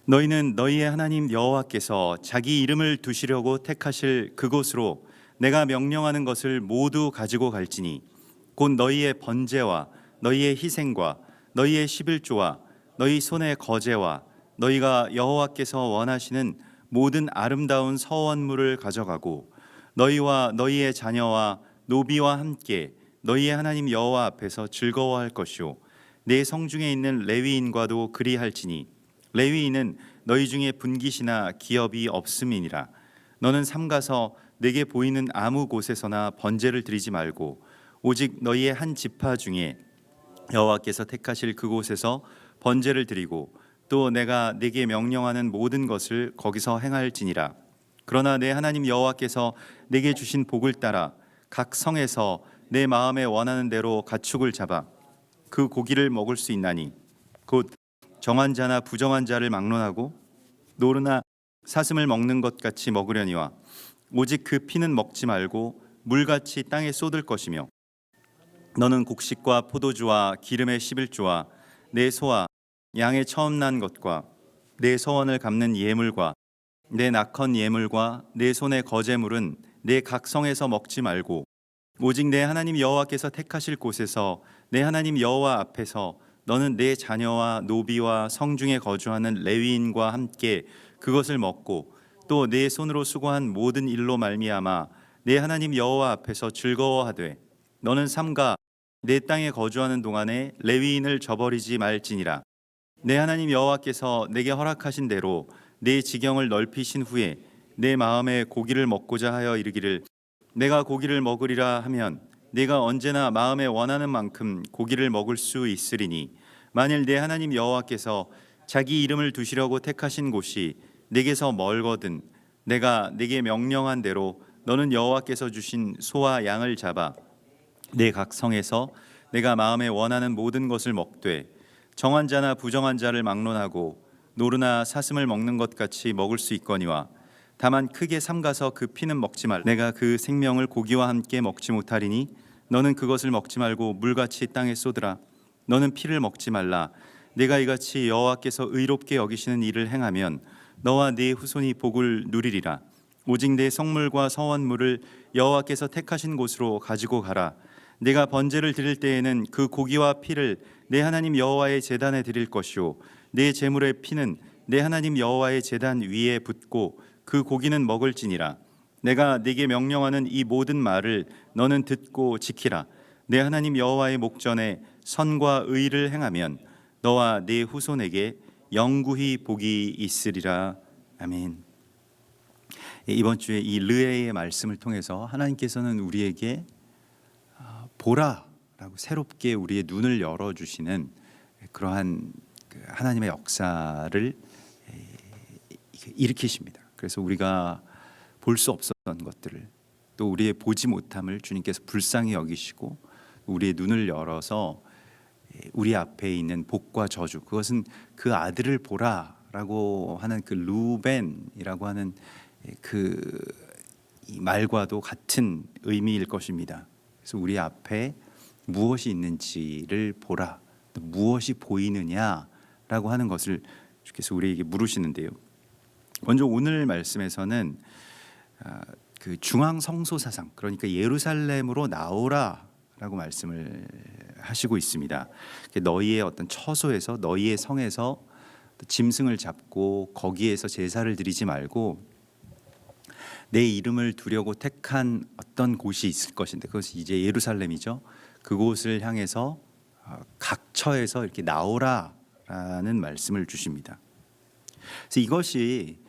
너희는 너희의 하나님 여호와께서 자기 이름을 두시려고 택하실 그곳으로 내가 명령하는 것을 모두 가지고 갈지니 곧 너희의 번제와 너희의 희생과 너희의 십일조와 너희 손의 거제와 너희가 여호와께서 원하시는 모든 아름다운 서원물을 가져가고 너희와 너희의 자녀와 노비와 함께 너희의 하나님 여호와 앞에서 즐거워할 것이요 내 성중에 있는 레위인과도 그리할지니 레위인은 너희 중에 분깃이나 기업이 없음이니라. 너는 삼가서 내게 보이는 아무 곳에서나 번제를 드리지 말고 오직 너희의 한 지파 중에 여호와께서 택하실 그곳에서 번제를 드리고 또 내가 네게 명령하는 모든 것을 거기서 행할지니라. 그러나 내 하나님 여호와께서 내게 주신 복을 따라 각 성에서 내 마음에 원하는 대로 가축을 잡아 그 고기를 먹을 수 있나니 곧 정한 자나 부정한 자를 막론하고 노르나 사슴을 먹는 것 같이 먹으려니와 오직 그 피는 먹지 말고 물같이 땅에 쏟을 것이며 너는 곡식과 포도주와 기름의 십일조와 내 소와 양의 처음 난 것과 내 서원을 갚는 예물과 내 낙헌 예물과 내 손의 거제물은 내 각성에서 먹지 말고 오직 내 하나님 여호와께서 택하실 곳에서 내 하나님 여호와 앞에서 너는 내 자녀와 노비와 성중에 거주하는 레위인과 함께 그것을 먹고 또 내 손으로 수고한 모든 일로 말미암아 내 하나님 여호와 앞에서 즐거워하되 너는 삼가 내 땅에 거주하는 동안에 레위인을 저버리지 말지니라. 내 하나님 여호와께서 내게 허락하신 대로 내 지경을 넓히신 후에 내 마음에 고기를 먹고자 하여 이르기를 내가 고기를 먹으리라 하면 네가 언제나 마음에 원하는 만큼 고기를 먹을 수 있으리니 만일 내 하나님 여호와께서 자기 이름을 두시려고 택하신 곳이 내게서 멀거든 내가 네게 명령한 대로 너는 여호와께서 주신 소와 양을 잡아 내 각 성에서 내가 마음에 원하는 모든 것을 먹되 정한 자나 부정한 자를 막론하고 노르나 사슴을 먹는 것 같이 먹을 수 있거니와 다만 크게 삼가서 그 피는 먹지 말라. 내가 그 생명을 고기와 함께 먹지 못하리니 너는 그것을 먹지 말고 물같이 땅에 쏟으라. 너는 피를 먹지 말라. 내가 이같이 여호와께서 의롭게 여기시는 일을 행하면 너와 네 후손이 복을 누리리라. 오직 내 성물과 서원물을 여호와께서 택하신 곳으로 가지고 가라. 내가 번제를 드릴 때에는 그 고기와 피를 내 하나님 여호와의 제단에 드릴 것이요 내 제물의 피는 내 하나님 여호와의 제단 위에 붓고 그 고기는 먹을지니라. 내가 네게 명령하는 이 모든 말을 너는 듣고 지키라. 내 하나님 여호와의 목전에 선과 의를 행하면 너와 네 후손에게 영구히 복이 있으리라. 아멘. 이번 주에 이 르에의 말씀을 통해서 하나님께서는 우리에게 보라라고 새롭게 우리의 눈을 열어주시는 그러한 하나님의 역사를 일으키십니다. 그래서 우리가 볼 수 없었던 것들을 또 우리의 보지 못함을 주님께서 불쌍히 여기시고 우리의 눈을 열어서 우리 앞에 있는 복과 저주, 그것은 그 아들을 보라라고 하는 그 루벤이라고 하는 이 말과도 같은 의미일 것입니다. 그래서 우리 앞에 무엇이 있는지를 보라, 무엇이 보이느냐라고 하는 것을 주께서 우리에게 물으시는데요. 먼저 오늘 말씀에서는 그 중앙 성소 사상, 그러니까 예루살렘으로 나오라라고 말씀을 하시고 있습니다. 너희의 어떤 처소에서, 너희의 성에서 짐승을 잡고 거기에서 제사를 드리지 말고 내 이름을 두려고 택한 어떤 곳이 있을 것인데 그것이 이제 예루살렘이죠. 그곳을 향해서 각 처에서 이렇게 나오라라는 말씀을 주십니다. 그래서 이것이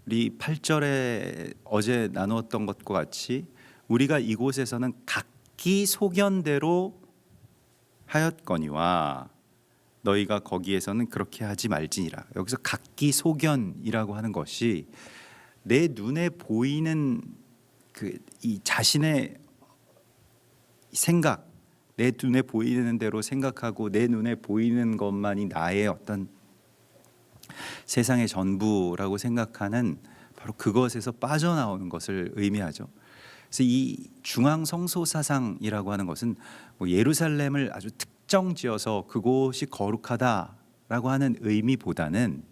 우리 8절에 어제 나누었던 것과 같이 우리가 이곳에서는 각기 소견대로 하였거니와 너희가 거기에서는 그렇게 하지 말지니라. 여기서 각기 소견이라고 하는 것이 내 눈에 보이는 이 자신의 생각, 내 눈에 보이는 대로 생각하고 내 눈에 보이는 것만이 나의 어떤 세상의 전부라고 생각하는 바로 그것에서 빠져나오는 것을 의미하죠. 그래서 이 중앙 성소 사상이라고 하는 것은 뭐 예루살렘을 아주 특정지어서 그곳이 거룩하다라고 하는 의미보다는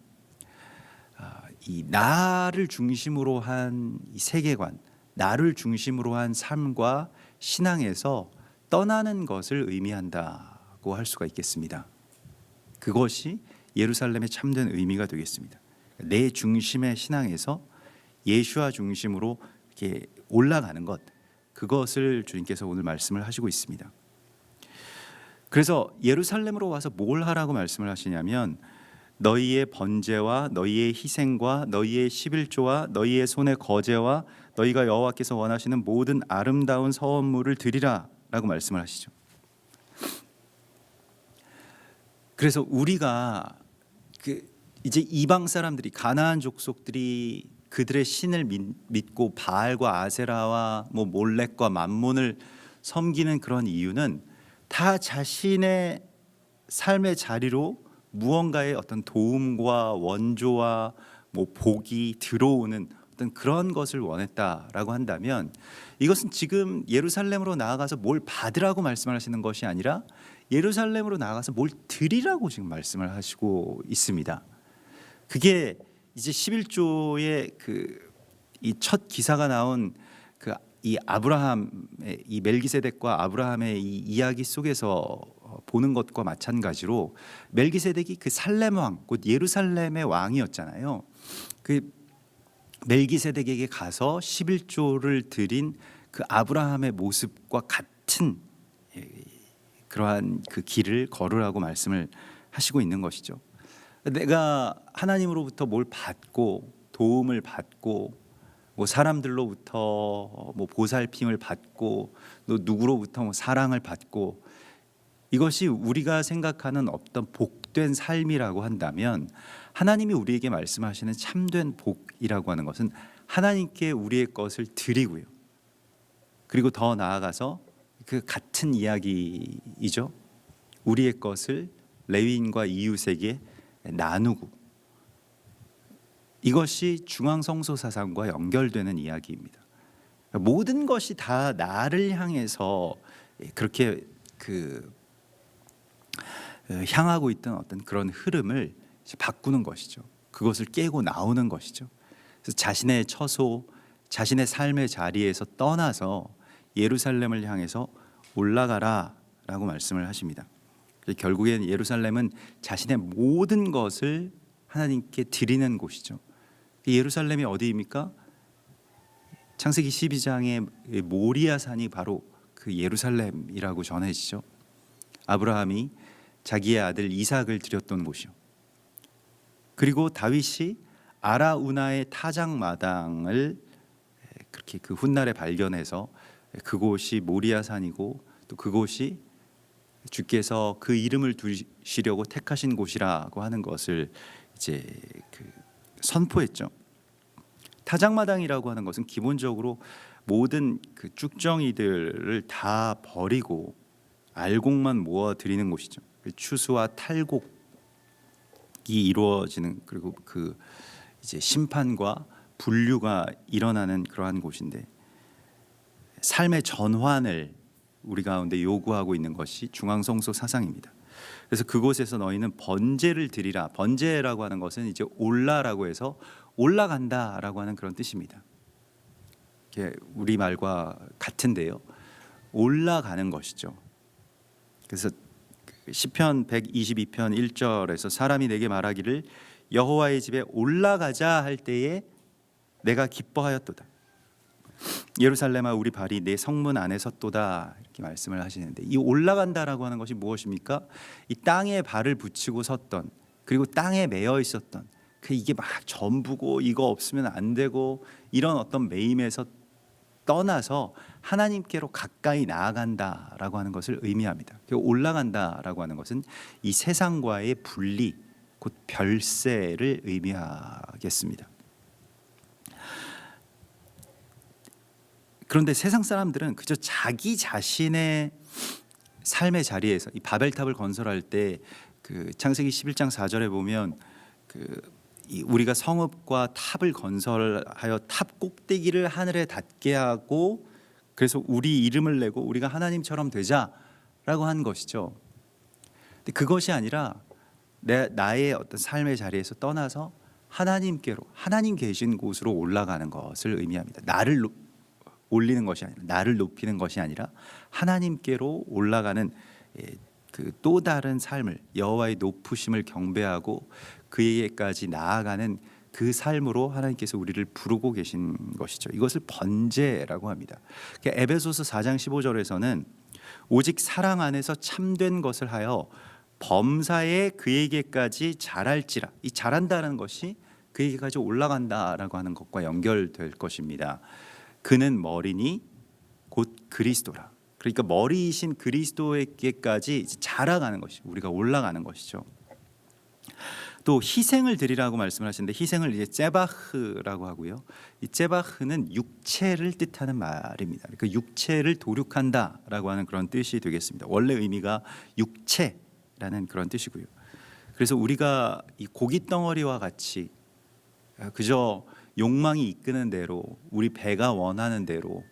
이 나를 중심으로 한 이 세계관, 나를 중심으로 한 삶과 신앙에서 떠나는 것을 의미한다고 할 수가 있겠습니다. 그것이 예루살렘의 참된 의미가 되겠습니다. 내 중심의 신앙에서 예수와 중심으로 이렇게 올라가는 것, 그것을 주님께서 오늘 말씀을 하시고 있습니다. 그래서 예루살렘으로 와서 뭘 하라고 말씀을 하시냐면 너희의 번제와 너희의 희생과 너희의 11조와 너희의 손의 거제와 너희가 여호와께서 원하시는 모든 아름다운 서원물을 드리라 라고 말씀을 하시죠. 그래서 우리가 이제 이방 사람들이, 가나안 족속들이 그들의 신을 믿고 바알과 아세라와 몰렉과 맘몬을 섬기는 그런 이유는 다 자신의 삶의 자리로 무언가의 어떤 도움과 원조와 복이 들어오는 어떤 그런 것을 원했다라고 한다면, 이것은 지금 예루살렘으로 나아가서 뭘 받으라고 말씀을 하시는 것이 아니라 예루살렘으로 나아가서 뭘 드리라고 지금 말씀을 하시고 있습니다. 그게 이제 11조의 이 첫 기사가 나온 이 아브라함의, 이 멜기세덱과 아브라함의 이 이야기 속에서 보는 것과 마찬가지로, 멜기세덱이 그 살렘 왕, 곧 예루살렘의 왕이었잖아요. 그 멜기세덱에게 가서 11조를 드린 그 아브라함의 모습과 같은 그러한 그 길을 걸으라고 말씀을 하시고 있는 것이죠. 내가 하나님으로부터 뭘 받고 도움을 받고 사람들로부터 보살핌을 받고 또 누구로부터 사랑을 받고, 이것이 우리가 생각하는 어떤 복된 삶이라고 한다면, 하나님이 우리에게 말씀하시는 참된 복이라고 하는 것은 하나님께 우리의 것을 드리고요, 그리고 더 나아가서 그 같은 이야기이죠. 우리의 것을 레위인과 이웃에게 나누고, 이것이 중앙성소 사상과 연결되는 이야기입니다. 모든 것이 다 나를 향해서 그렇게 향하고 있던 어떤 그런 흐름을 바꾸는 것이죠. 그것을 깨고 나오는 것이죠. 그래서 자신의 처소, 자신의 삶의 자리에서 떠나서 예루살렘을 향해서 올라가라라고 말씀을 하십니다. 결국엔 예루살렘은 자신의 모든 것을 하나님께 드리는 곳이죠. 예루살렘이 어디입니까? 창세기 12장의 모리아 산이 바로 그 예루살렘이라고 전해지죠. 아브라함이 자기의 아들 이삭을 드렸던 곳이요. 그리고 다윗이 아라우나의 타작마당을 그렇게 그 훗날에 발견해서 그곳이 모리아 산이고, 또 그곳이 주께서 그 이름을 두시려고 택하신 곳이라고 하는 것을 이제 선포했죠. 타작마당이라고 하는 것은 기본적으로 모든 그 쭉정이들을 다 버리고 알곡만 모아 드리는 곳이죠. 추수와 탈곡이 이루어지는, 그리고 이제 심판과 분류가 일어나는 그러한 곳인데, 삶의 전환을 우리 가운데 요구하고 있는 것이 중앙성소 사상입니다. 그래서 그곳에서 너희는 번제를 드리라. 번제라고 하는 것은 이제 올라라고 해서 올라간다라고 하는 그런 뜻입니다. 우리 말과 같은데요, 올라가는 것이죠. 그래서 시편 122편 1절에서 사람이 내게 말하기를 여호와의 집에 올라가자 할 때에 내가 기뻐하였도다. 예루살렘아 우리 발이 내 성문 안에 섰도다, 이렇게 말씀을 하시는데, 이 올라간다라고 하는 것이 무엇입니까? 이 땅에 발을 붙이고 섰던, 그리고 땅에 매여 있었던 이게 막 전부고 이거 없으면 안 되고 이런 어떤 매임에서 떠나서 하나님께로 가까이 나아간다라고 하는 것을 의미합니다. 올라간다라고 하는 것은 이 세상과의 분리, 곧 별세를 의미하겠습니다. 그런데 세상 사람들은 그저 자기 자신의 삶의 자리에서, 이 바벨탑을 건설할 때 창세기 11장 4절에 보면 우리가 성읍과 탑을 건설하여 탑 꼭대기를 하늘에 닿게 하고, 그래서 우리 이름을 내고 우리가 하나님처럼 되자라고 한 것이죠. 근데 그것이 아니라 나의 어떤 삶의 자리에서 떠나서 하나님께로, 하나님 계신 곳으로 올라가는 것을 의미합니다. 나를 올리는 것이 아니라, 나를 높이는 것이 아니라 하나님께로 올라가는 그 또 다른 삶을, 여호와의 높으심을 경배하고 그에게까지 나아가는 그 삶으로 하나님께서 우리를 부르고 계신 것이죠. 이것을 번제라고 합니다. 에베소서 4장 15절에서는 오직 사랑 안에서 참된 것을 하여 범사에 그에게까지 자랄지라, 이 자란다는 것이 그에게까지 올라간다라고 하는 것과 연결될 것입니다. 그는 머리니 곧 그리스도라. 그러니까 머리이신 그리스도에게까지 자라가는 것이, 우리가 올라가는 것이죠. 또 희생을 드리라고 말씀을 하시는데, 희생을 이제 제바흐라고 하고요. 이 제바흐는 육체를 뜻하는 말입니다. 그러니까 육체를 도륙한다라고 하는 그런 뜻이 되겠습니다. 원래 의미가 육체라는 그런 뜻이고요. 그래서 우리가 이 고기 덩어리와 같이 그저 욕망이 이끄는 대로, 우리 배가 원하는 대로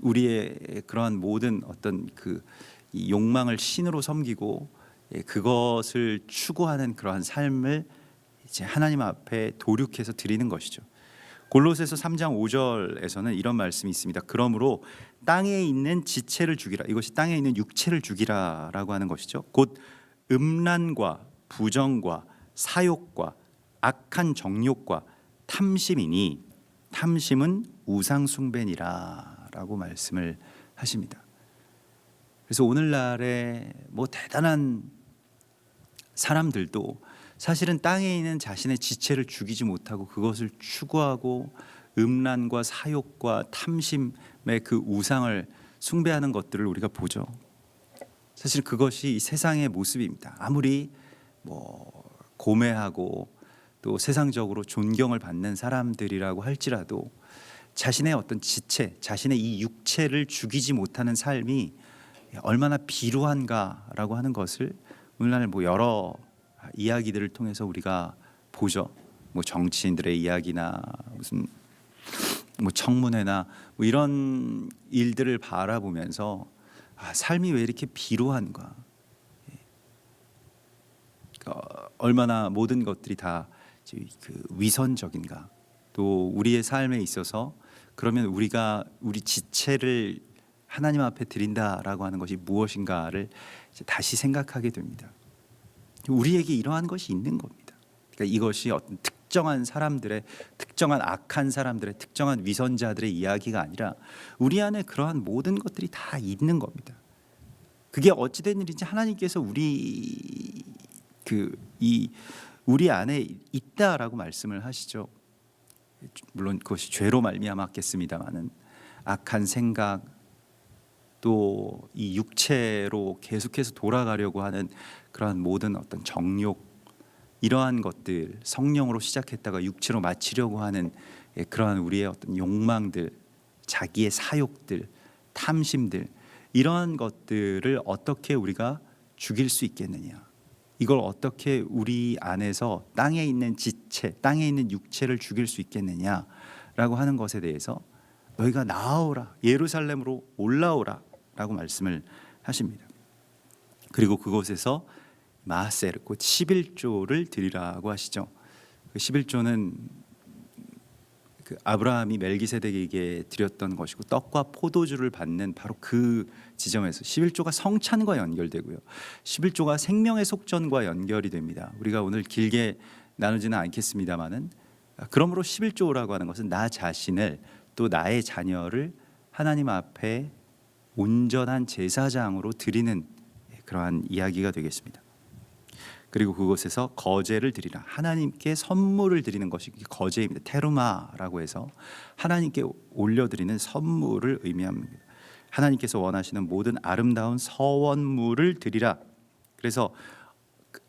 우리의 그러한 모든 어떤 이 욕망을 신으로 섬기고 그것을 추구하는 그러한 삶을 이제 하나님 앞에 도륙해서 드리는 것이죠. 골로새서 3장 5절에서는 이런 말씀이 있습니다. 그러므로 땅에 있는 지체를 죽이라. 이것이 땅에 있는 육체를 죽이라라고 하는 것이죠. 곧 음란과 부정과 사욕과 악한 정욕과 탐심이니 탐심은 우상 숭배니라라고 말씀을 하십니다. 그래서 오늘날에 뭐 대단한 사람들도 사실은 땅에 있는 자신의 지체를 죽이지 못하고 그것을 추구하고 음란과 사욕과 탐심의 그 우상을 숭배하는 것들을 우리가 보죠. 사실 그것이 세상의 모습입니다. 아무리 뭐 고매하고 또 세상적으로 존경을 받는 사람들이라고 할지라도 자신의 어떤 지체, 자신의 이 육체를 죽이지 못하는 삶이 얼마나 비루한가라고 하는 것을 오늘날 뭐 여러 이야기들을 통해서 우리가 보죠. 뭐 정치인들의 이야기나 무슨 뭐 청문회나 뭐 이런 일들을 바라보면서 삶이 왜 이렇게 비루한가? 얼마나 모든 것들이 다 위선적인가? 또 우리의 삶에 있어서 그러면 우리가 우리 지체를 하나님 앞에 드린다라고 하는 것이 무엇인가를 다시 생각하게 됩니다. 우리에게 이러한 것이 있는 겁니다. 그러니까 이것이 어떤 특정한 사람들의, 특정한 악한 사람들의, 특정한 위선자들의 이야기가 아니라 우리 안에 그러한 모든 것들이 다 있는 겁니다. 그게 어찌된 일인지 하나님께서 우리 안에 있다라고 말씀을 하시죠. 물론 그것이 죄로 말미암았겠습니다마는 악한 생각, 또 이 육체로 계속해서 돌아가려고 하는 그러한 모든 어떤 정욕, 이러한 것들, 성령으로 시작했다가 육체로 마치려고 하는 그러한 우리의 어떤 욕망들, 자기의 사욕들, 탐심들, 이러한 것들을 어떻게 우리가 죽일 수 있겠느냐, 이걸 어떻게 우리 안에서 땅에 있는 지체, 땅에 있는 육체를 죽일 수 있겠느냐라고 하는 것에 대해서 너희가 나아오라, 예루살렘으로 올라오라 라고 말씀을 하십니다. 그리고 그곳에서 마하세르, 곧 11조를 드리라고 하시죠. 그 11조는 그 아브라함이 멜기세덱에게 드렸던 것이고, 떡과 포도주를 받는 바로 그 지점에서 11조가 성찬과 연결되고요, 11조가 생명의 속전과 연결이 됩니다. 우리가 오늘 길게 나누지는 않겠습니다만은, 그러므로 11조라고 하는 것은 나 자신을, 또 나의 자녀를 하나님 앞에 온전한 제사장으로 드리는 그러한 이야기가 되겠습니다. 그리고 그곳에서 거제를 드리라, 하나님께 선물을 드리는 것이 거제입니다. 테루마라고 해서 하나님께 올려드리는 선물을 의미합니다. 하나님께서 원하시는 모든 아름다운 서원물을 드리라. 그래서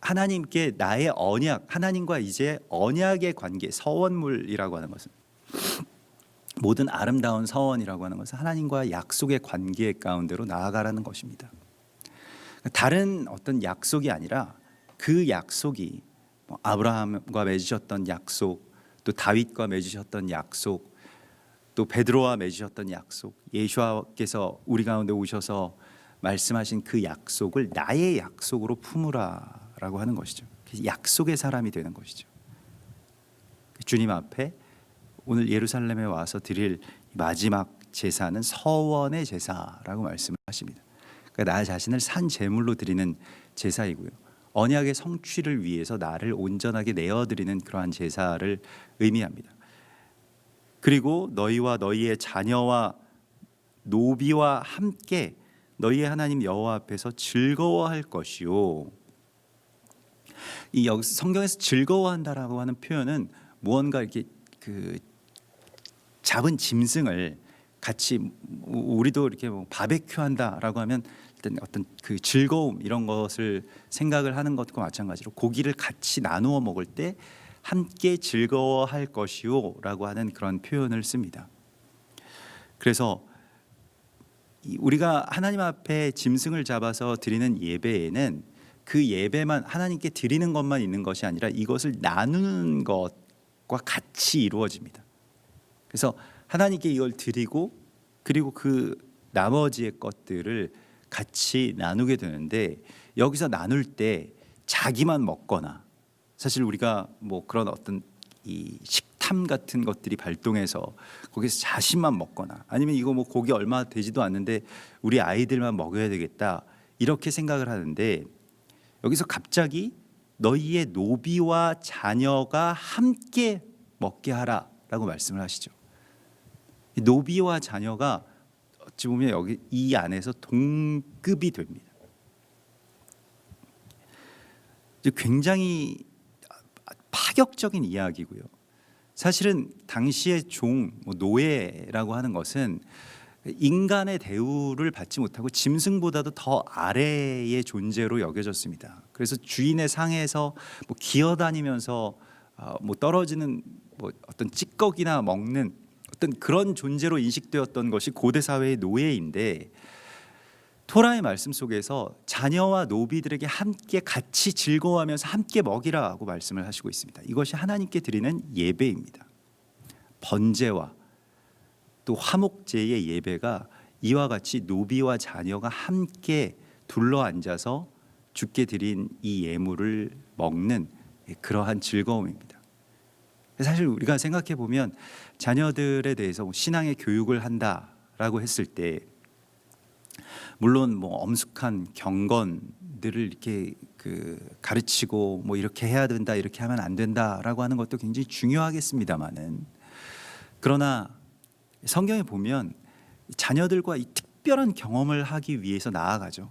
하나님께 나의 언약, 하나님과 이제 언약의 관계, 서원물이라고 하는 것은, 모든 아름다운 서원이라고 하는 것은 하나님과 약속의 관계 가운데로 나아가라는 것입니다. 다른 어떤 약속이 아니라 그 약속이 아브라함과 맺으셨던 약속, 또 다윗과 맺으셨던 약속, 또 베드로와 맺으셨던 약속, 예수와께서 우리 가운데 오셔서 말씀하신 그 약속을 나의 약속으로 품으라라고 하는 것이죠. 약속의 사람이 되는 것이죠. 주님 앞에 오늘 예루살렘에 와서 드릴 마지막 제사는 서원의 제사라고 말씀을 하십니다. 그러니까 나 자신을 산 제물로 드리는 제사이고요. 언약의 성취를 위해서 나를 온전하게 내어드리는 그러한 제사를 의미합니다. 그리고 너희와 너희의 자녀와 노비와 함께 너희의 하나님 여호와 앞에서 즐거워할 것이요. 이 여기 성경에서 즐거워한다라고 하는 표현은 무언가 이렇게 그 잡은 짐승을 같이 우리도 이렇게 뭐 바베큐 한다라고 하면 일단 어떤 그 즐거움 이런 것을 생각을 하는 것과 마찬가지로 고기를 같이 나누어 먹을 때 함께 즐거워할 것이요라고 하는 그런 표현을 씁니다. 그래서 우리가 하나님 앞에 짐승을 잡아서 드리는 예배에는 그 예배만 하나님께 드리는 것만 있는 것이 아니라 이것을 나누는 것과 같이 이루어집니다. 그래서 하나님께 이걸 드리고 그리고 그 나머지의 것들을 같이 나누게 되는데 여기서 나눌 때 자기만 먹거나 사실 우리가 뭐 그런 어떤 이 식탐 같은 것들이 발동해서 거기서 자신만 먹거나 아니면 이거 뭐 고기 얼마 되지도 않는데 우리 아이들만 먹어야 되겠다 이렇게 생각을 하는데 여기서 갑자기 너희의 노비와 자녀가 함께 먹게 하라라고 말씀을 하시죠. 노비와 자녀가 어찌 보면 여기 이 안에서 동급이 됩니다. 굉장히 파격적인 이야기고요. 사실은 당시의 종, 노예라고 하는 것은 인간의 대우를 받지 못하고 짐승보다도 더 아래의 존재로 여겨졌습니다. 그래서 주인의 상에서 뭐 기어다니면서 뭐 떨어지는 뭐 어떤 찌꺼기나 먹는 어떤 그런 존재로 인식되었던 것이 고대 사회의 노예인데 토라의 말씀 속에서 자녀와 노비들에게 함께 같이 즐거워하면서 함께 먹이라고 말씀을 하시고 있습니다. 이것이 하나님께 드리는 예배입니다. 번제와 또 화목제의 예배가 이와 같이 노비와 자녀가 함께 둘러앉아서 주께 드린 이 예물을 먹는 그러한 즐거움입니다. 사실 우리가 생각해 보면 자녀들에 대해서 신앙의 교육을 한다라고 했을 때 물론 뭐 엄숙한 경건들을 이렇게 가르치고 뭐 이렇게 해야 된다 이렇게 하면 안 된다라고 하는 것도 굉장히 중요하겠습니다만은 그러나 성경에 보면 자녀들과 이 특별한 경험을 하기 위해서 나아가죠.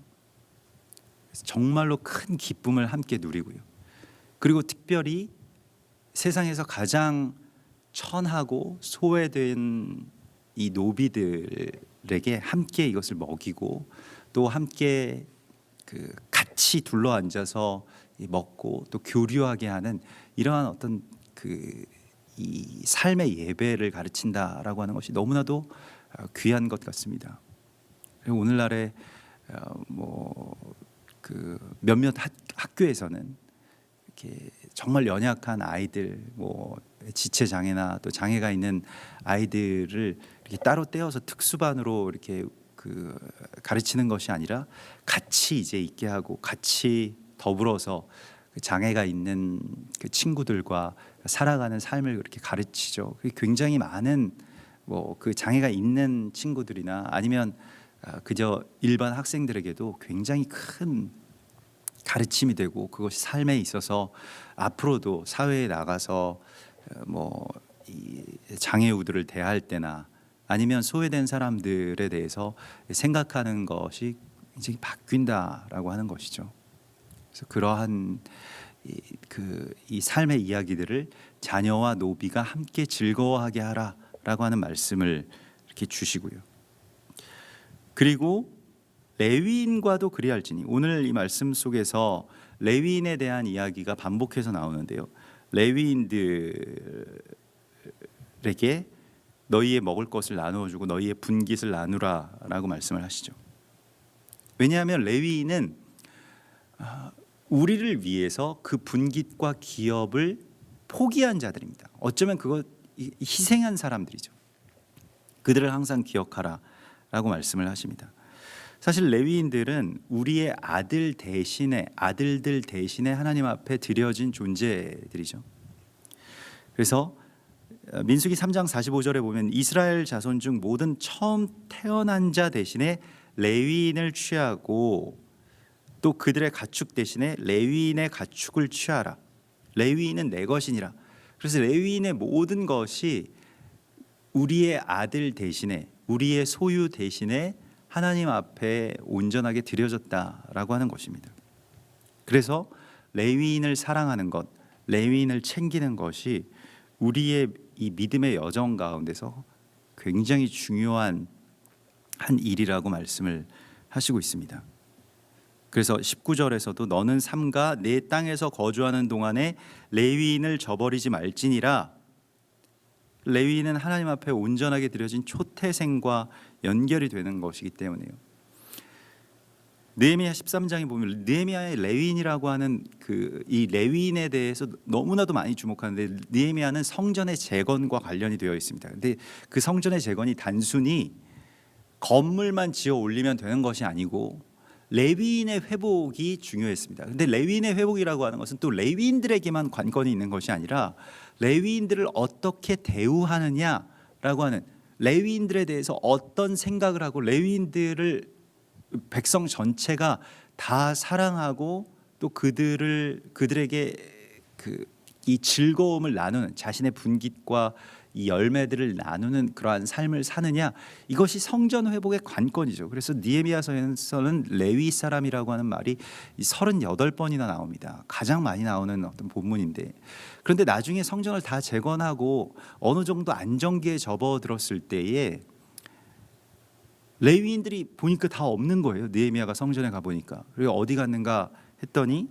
정말로 큰 기쁨을 함께 누리고요. 그리고 특별히 세상에서 가장 천하고 소외된 이 노비들에게 함께 이것을 먹이고 또 함께 같이 둘러 앉아서 먹고 또 교류하게 하는 이러한 어떤 이 삶의 예배를 가르친다라고 하는 것이 너무나도 귀한 것 같습니다. 그리고 오늘날에 몇몇 학교에서는 이렇게 정말 연약한 아이들, 뭐 지체 장애나 또 장애가 있는 아이들을 이렇게 따로 떼어서 특수반으로 이렇게 가르치는 것이 아니라 같이 이제 있게 하고 같이 더불어서 장애가 있는 그 친구들과 살아가는 삶을 그렇게 가르치죠. 굉장히 많은 뭐 그 장애가 있는 친구들이나 아니면 그저 일반 학생들에게도 굉장히 큰 가르침이 되고 그것이 삶에 있어서 앞으로도 사회에 나가서 뭐 이 장애우들을 대할 때나 아니면 소외된 사람들에 대해서 생각하는 것이 굉장히 바뀐다라고 하는 것이죠. 그래서 그러한 이 삶의 이야기들을 자녀와 노비가 함께 즐거워하게 하라라고 하는 말씀을 이렇게 주시고요. 그리고 레위인과도 그리할지니 오늘 이 말씀 속에서 레위인에 대한 이야기가 반복해서 나오는데요. 레위인들에게 너희의 먹을 것을 나누어 주고 너희의 분깃을 나누라라고 말씀을 하시죠. 왜냐하면 레위인은 우리를 위해서 그 분깃과 기업을 포기한 자들입니다. 어쩌면 그거 희생한 사람들이죠. 그들을 항상 기억하라라고 말씀을 하십니다. 사실 레위인들은 우리의 아들들 대신에 하나님 앞에 드려진 존재들이죠. 그래서 민수기 3장 45절에 보면 이스라엘 자손 중 모든 처음 태어난 자 대신에 레위인을 취하고 또 그들의 가축 대신에 레위인의 가축을 취하라. 레위인은 내 것이니라. 그래서 레위인의 모든 것이 우리의 아들 대신에 우리의 소유 대신에 하나님 앞에 온전하게 드려졌다라고 하는 것입니다. 그래서 레위인을 사랑하는 것, 레위인을 챙기는 것이 우리의 이 믿음의 여정 가운데서 굉장히 중요한 한 일이라고 말씀을 하시고 있습니다. 그래서 19절에서도 너는 삼가 내 땅에서 거주하는 동안에 레위인을 저버리지 말지니라. 레위인은 하나님 앞에 온전하게 드려진 초태생과 연결이 되는 것이기 때문에요. 느헤미야 13장에 보면 느헤미야의 레위인이라고 하는 이 레위인에 대해서 너무나도 많이 주목하는데 느헤미야는 성전의 재건과 관련이 되어 있습니다. 근데 그 성전의 재건이 단순히 건물만 지어 올리면 되는 것이 아니고 레위인의 회복이 중요했습니다. 근데 레위인의 회복이라고 하는 것은 또 레위인들에게만 관건이 있는 것이 아니라 레위인들을 어떻게 대우하느냐라고 하는, 레위인들에 대해서 어떤 생각을 하고 레위인들을 백성 전체가 다 사랑하고 또 그들에게 이 즐거움을 나누는, 자신의 분깃과 이 열매들을 나누는 그러한 삶을 사느냐, 이것이 성전 회복의 관건이죠. 그래서 느헤미야서에서는 레위 사람이라고 하는 말이 38번이나 나옵니다. 가장 많이 나오는 어떤 본문인데, 그런데 나중에 성전을 다 재건하고 어느 정도 안정기에 접어들었을 때에 레위인들이 보니까 다 없는 거예요. 느헤미야가 성전에 가보니까. 그리고 어디 갔는가 했더니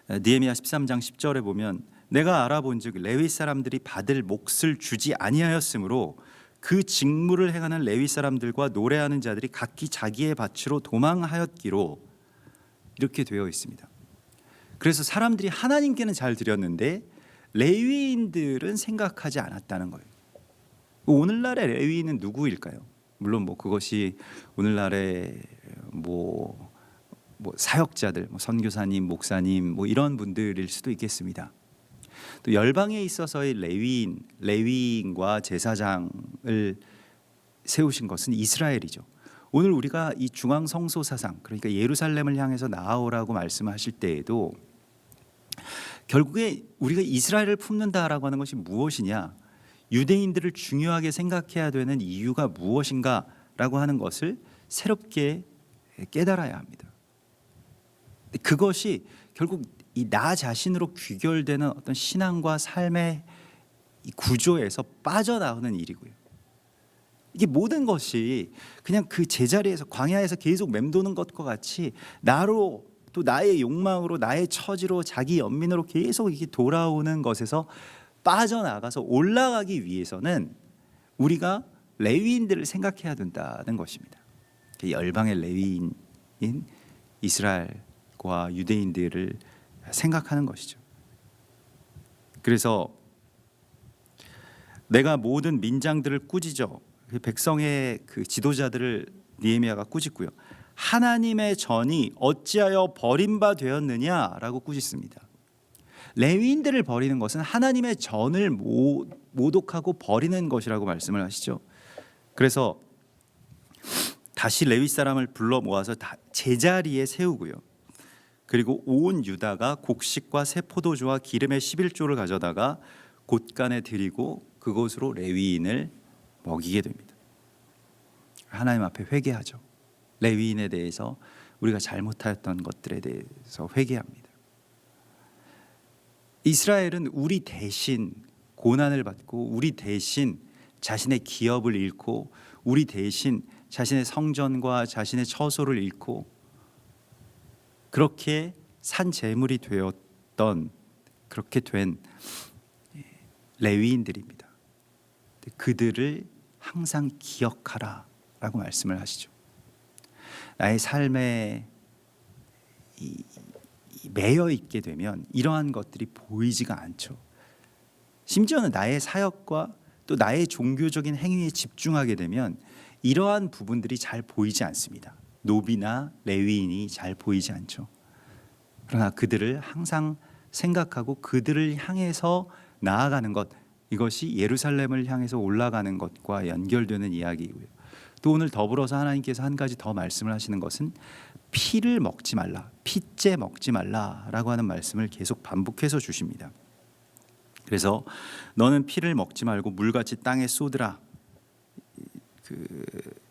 느헤미야 13장 10절에 보면 내가 알아본즉 레위 사람들이 받을 몫을 주지 아니하였으므로 그 직무를 행하는 레위 사람들과 노래하는 자들이 각기 자기의 밭으로 도망하였기로, 이렇게 되어 있습니다. 그래서 사람들이 하나님께는 잘 드렸는데 레위인들은 생각하지 않았다는 거예요. 오늘날의 레위인은 누구일까요? 물론 그것이 오늘날의 사역자들, 선교사님, 목사님 이런 분들일 수도 있겠습니다. 또 열방에 있어서의 레위인과 제사장을 세우신 것은 이스라엘이죠. 오늘 우리가 이 중앙 성소 사상, 그러니까 예루살렘을 향해서 나아오라고 말씀하실 때에도 결국에 우리가 이스라엘을 품는다라고 하는 것이 무엇이냐, 유대인들을 중요하게 생각해야 되는 이유가 무엇인가라고 하는 것을 새롭게 깨달아야 합니다. 그것이 결국 이 나 자신으로 귀결되는 어떤 신앙과 삶의 이 구조에서 빠져나오는 일이고요. 이게 모든 것이 그냥 그 제자리에서 광야에서 계속 맴도는 것과 같이 나로, 또 나의 욕망으로, 나의 처지로, 자기 연민으로 계속 이렇게 돌아오는 것에서 빠져나가서 올라가기 위해서는 우리가 레위인들을 생각해야 된다는 것입니다. 열방의 레위인인 이스라엘과 유대인들을 생각하는 것이죠. 그래서 내가 모든 민장들을 꾸짖어, 백성의 그 지도자들을 느헤미야가 꾸짖고요. 하나님의 전이 어찌하여 버림바 되었느냐라고 꾸짖습니다. 레위인들을 버리는 것은 하나님의 전을 모독하고 버리는 것이라고 말씀을 하시죠. 그래서 다시 레위 사람을 불러 모아서 제자리에 세우고요. 그리고 온 유다가 곡식과 새 포도주와 기름의 11조를 가져다가 곳간에 드리고 그곳으로 레위인을 먹이게 됩니다. 하나님 앞에 회개하죠. 레위인에 대해서 우리가 잘못하였던 것들에 대해서 회개합니다. 이스라엘은 우리 대신 고난을 받고, 우리 대신 자신의 기업을 잃고, 우리 대신 자신의 성전과 자신의 처소를 잃고 그렇게 산 재물이 되었던, 그렇게 된 레위인들입니다. 그들을 항상 기억하라라고 말씀을 하시죠. 나의 삶에 매여 있게 되면 이러한 것들이 보이지가 않죠. 심지어는 나의 사역과 또 나의 종교적인 행위에 집중하게 되면 이러한 부분들이 잘 보이지 않습니다. 노비나 레위인이 잘 보이지 않죠. 그러나 그들을 항상 생각하고 그들을 향해서 나아가는 것, 이것이 예루살렘을 향해서 올라가는 것과 연결되는 이야기이고요. 또 오늘 더불어서 하나님께서 한 가지 더 말씀을 하시는 것은 피를 먹지 말라, 피째 먹지 말라라고 하는 말씀을 계속 반복해서 주십니다. 그래서 너는 피를 먹지 말고 물같이 땅에 쏟으라.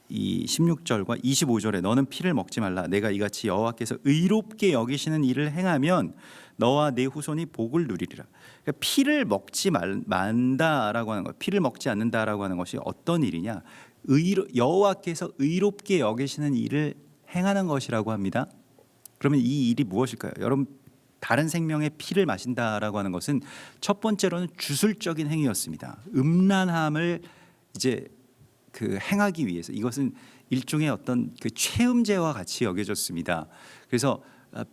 이 16절과 25절에 너는 피를 먹지 말라. 내가 이같이 여호와께서 의롭게 여기시는 일을 행하면 너와 네 후손이 복을 누리리라. 그러니까 피를 먹지 만다라고 하는 것, 피를 먹지 않는다라고 하는 것이 어떤 일이냐? 여호와께서 의롭게 여기시는 일을 행하는 것이라고 합니다. 그러면 이 일이 무엇일까요? 여러분, 다른 생명의 피를 마신다라고 하는 것은 첫 번째로는 주술적인 행위였습니다. 음란함을 이제 행하기 위해서, 이것은 일종의 어떤 체음제와 같이 여겨졌습니다. 그래서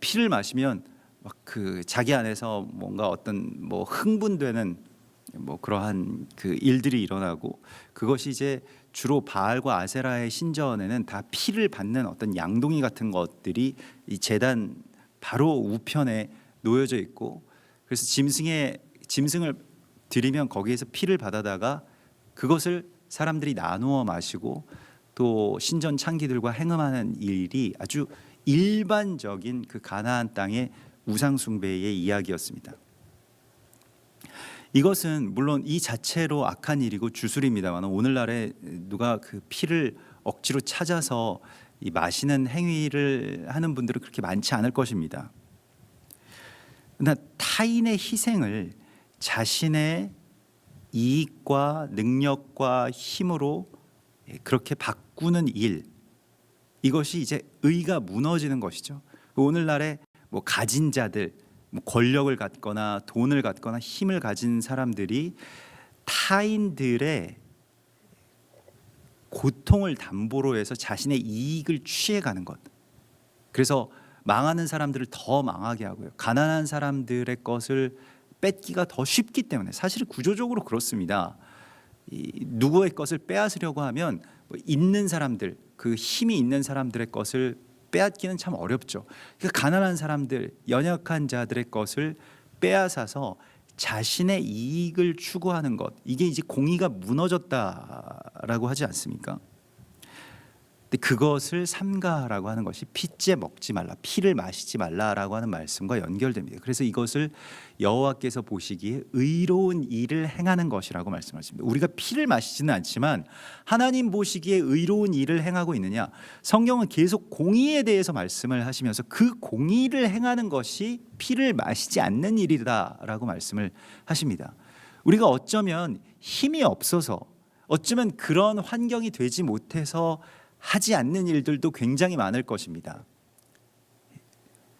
피를 마시면 막 자기 안에서 뭔가 어떤 흥분되는 그러한 일들이 일어나고, 그것이 이제 주로 바알과 아세라의 신전에는 다 피를 받는 어떤 양동이 같은 것들이 이 제단 바로 우편에 놓여져 있고, 그래서 짐승을 드리면 거기에서 피를 받아다가 그것을 사람들이 나누어 마시고 또 신전 창기들과 행음하는 일이 아주 일반적인 가나안 땅의 우상 숭배의 이야기였습니다. 이것은 물론 이 자체로 악한 일이고 주술입니다만, 오늘날에 누가 피를 억지로 찾아서 이 마시는 행위를 하는 분들은 그렇게 많지 않을 것입니다. 그러나 타인의 희생을 자신의 이익과 능력과 힘으로 그렇게 바꾸는 일, 이것이 이제 의가 무너지는 것이죠. 오늘날에 가진 자들, 권력을 갖거나 돈을 갖거나 힘을 가진 사람들이 타인들의 고통을 담보로 해서 자신의 이익을 취해가는 것, 그래서 망하는 사람들을 더 망하게 하고요, 가난한 사람들의 것을 뺏기가 더 쉽기 때문에, 사실 구조적으로 그렇습니다. 누구의 것을 빼앗으려고 하면 있는 사람들, 힘이 있는 사람들의 것을 빼앗기는 참 어렵죠. 그러니까 가난한 사람들, 연약한 자들의 것을 빼앗아서 자신의 이익을 추구하는 것, 이게 이제 공의가 무너졌다라고 하지 않습니까? 근데 그것을 삼가라고 하는 것이 피째 먹지 말라, 피를 마시지 말라라고 하는 말씀과 연결됩니다. 그래서 이것을 여호와께서 보시기에 의로운 일을 행하는 것이라고 말씀하십니다. 우리가 피를 마시지는 않지만 하나님 보시기에 의로운 일을 행하고 있느냐? 성경은 계속 공의에 대해서 말씀을 하시면서 그 공의를 행하는 것이 피를 마시지 않는 일이다라고 말씀을 하십니다. 우리가 어쩌면 힘이 없어서, 어쩌면 그런 환경이 되지 못해서 하지 않는 일들도 굉장히 많을 것입니다.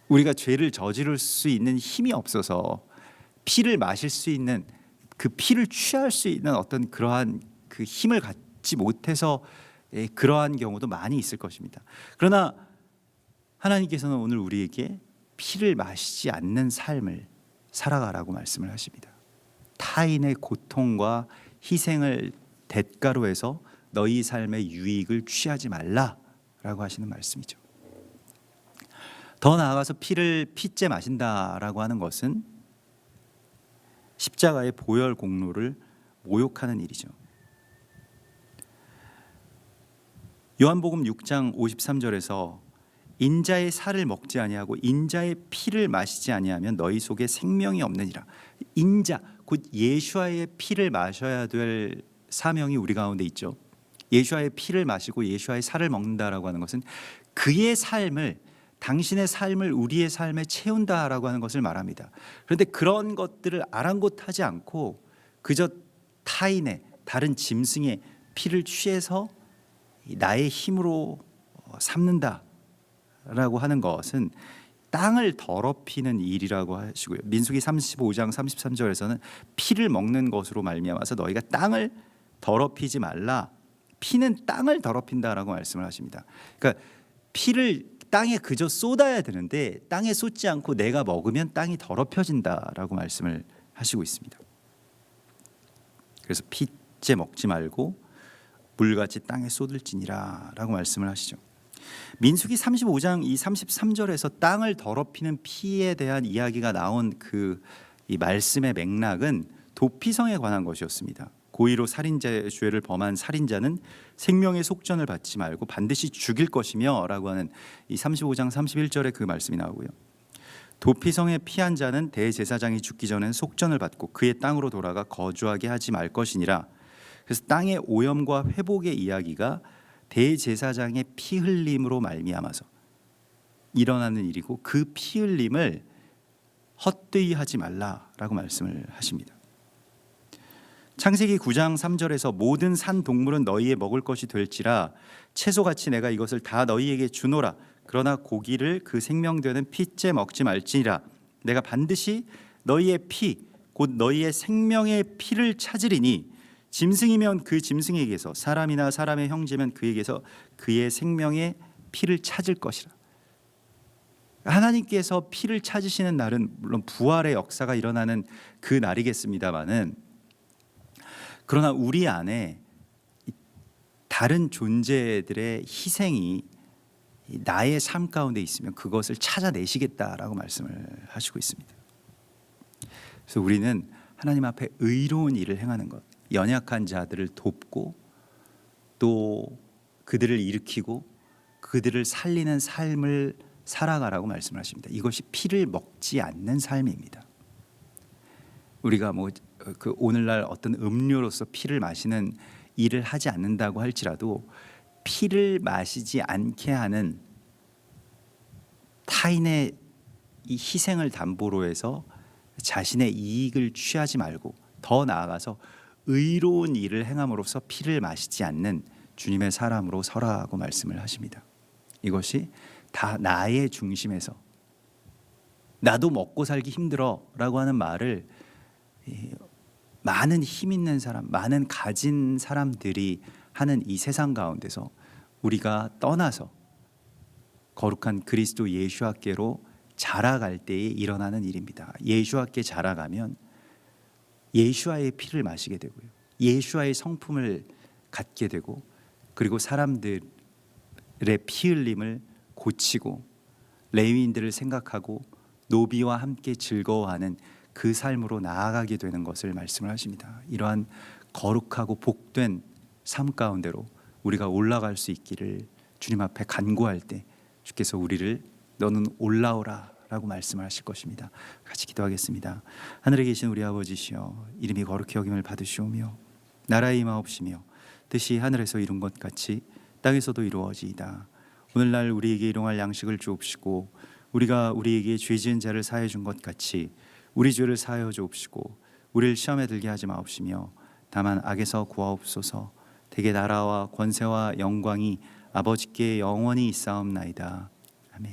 우리가 죄를 저지를 수 있는 힘이 없어서 피를 마실 수 있는, 피를 취할 수 있는 어떤 그러한 힘을 갖지 못해서 그러한 경우도 많이 있을 것입니다. 그러나 하나님께서는 오늘 우리에게 피를 마시지 않는 삶을 살아가라고 말씀을 하십니다. 타인의 고통과 희생을 대가로 해서 너희 삶의 유익을 취하지 말라라고 하시는 말씀이죠. 더 나아가서 피를 피째 마신다라고 하는 것은 십자가의 보혈 공로를 모욕하는 일이죠. 요한복음 6장 53절에서 인자의 살을 먹지 아니하고 인자의 피를 마시지 아니하면 너희 속에 생명이 없느니라. 인자, 곧 예수와의 피를 마셔야 될 사명이 우리 가운데 있죠. 예수와의 피를 마시고 예수와의 살을 먹는다라고 하는 것은 그의 삶을, 당신의 삶을 우리의 삶에 채운다라고 하는 것을 말합니다. 그런데 그런 것들을 아랑곳하지 않고 그저 타인의, 다른 짐승의 피를 취해서 나의 힘으로 삼는다라고 하는 것은 땅을 더럽히는 일이라고 하시고요. 민수기 35장 33절에서는 피를 먹는 것으로 말미암아서 너희가 땅을 더럽히지 말라. 피는 땅을 더럽힌다라고 말씀을 하십니다. 그러니까 피를 땅에 그저 쏟아야 되는데 땅에 쏟지 않고 내가 먹으면 땅이 더럽혀진다라고 말씀을 하시고 있습니다. 그래서 피째 먹지 말고 물같이 땅에 쏟을지니라라고 말씀을 하시죠. 민수기 35장 이 33절에서 땅을 더럽히는 피에 대한 이야기가 나온 이 말씀의 맥락은 도피성에 관한 것이었습니다. 고의로 살인죄의 죄를 범한 살인자는 생명의 속전을 받지 말고 반드시 죽일 것이며 라고 하는 이 35장 31절에 그 말씀이 나오고요. 도피성에 피한 자는 대제사장이 죽기 전엔 속전을 받고 그의 땅으로 돌아가 거주하게 하지 말 것이니라. 그래서 땅의 오염과 회복의 이야기가 대제사장의 피 흘림으로 말미암아서 일어나는 일이고, 그 피 흘림을 헛되이 하지 말라라고 말씀을 하십니다. 창세기 9장 3절에서 모든 산 동물은 너희의 먹을 것이 될지라 채소같이 내가 이것을 다 너희에게 주노라. 그러나 고기를 그 생명되는 피째 먹지 말지니라. 내가 반드시 너희의 피 곧 너희의 생명의 피를 찾으리니 짐승이면 그 짐승에게서, 사람이나 사람의 형제면 그에게서 그의 생명의 피를 찾을 것이라. 하나님께서 피를 찾으시는 날은 물론 부활의 역사가 일어나는 그 날이겠습니다마는, 그러나 우리 안에 다른 존재들의 희생이 나의 삶 가운데 있으면 그것을 찾아내시겠다라고 말씀을 하시고 있습니다. 그래서 우리는 하나님 앞에 의로운 일을 행하는 것, 연약한 자들을 돕고 또 그들을 일으키고 그들을 살리는 삶을 살아가라고 말씀을 하십니다. 이것이 피를 먹지 않는 삶입니다. 우리가 그 오늘날 어떤 음료로서 피를 마시는 일을 하지 않는다고 할지라도 피를 마시지 않게 하는 타인의 이 희생을 담보로 해서 자신의 이익을 취하지 말고 더 나아가서 의로운 일을 행함으로써 피를 마시지 않는 주님의 사람으로 서라고 말씀을 하십니다. 이것이 다 나의 중심에서 나도 먹고 살기 힘들어 라고 하는 말을 많은 힘 있는 사람, 많은 가진 사람들이 하는 이 세상 가운데서 우리가 떠나서 거룩한 그리스도 예수와께로 자라갈 때에 일어나는 일입니다. 예수와께 자라가면 예수와의 피를 마시게 되고요, 예수와의 성품을 갖게 되고, 그리고 사람들의 피 흘림을 고치고 레위인들을 생각하고 노비와 함께 즐거워하는 그 삶으로 나아가게 되는 것을 말씀을 하십니다. 이러한 거룩하고 복된 삶 가운데로 우리가 올라갈 수 있기를 주님 앞에 간구할 때 주께서 우리를 너는 올라오라 라고 말씀을 하실 것입니다. 같이 기도하겠습니다. 하늘에 계신 우리 아버지시여, 이름이 거룩히 여김을 받으시오며 나라의 임하옵시며 뜻이 하늘에서 이룬 것 같이 땅에서도 이루어지이다. 오늘날 우리에게 일용할 양식을 주옵시고 우리가 우리에게 죄 지은 자를 사하여 준 것 같이 우리 죄를 사하여 주옵시고 우리를 시험에 들게 하지 마옵시며 다만 악에서 구하옵소서. 대개 나라와 권세와 영광이 아버지께 영원히 있사옵나이다. 아멘.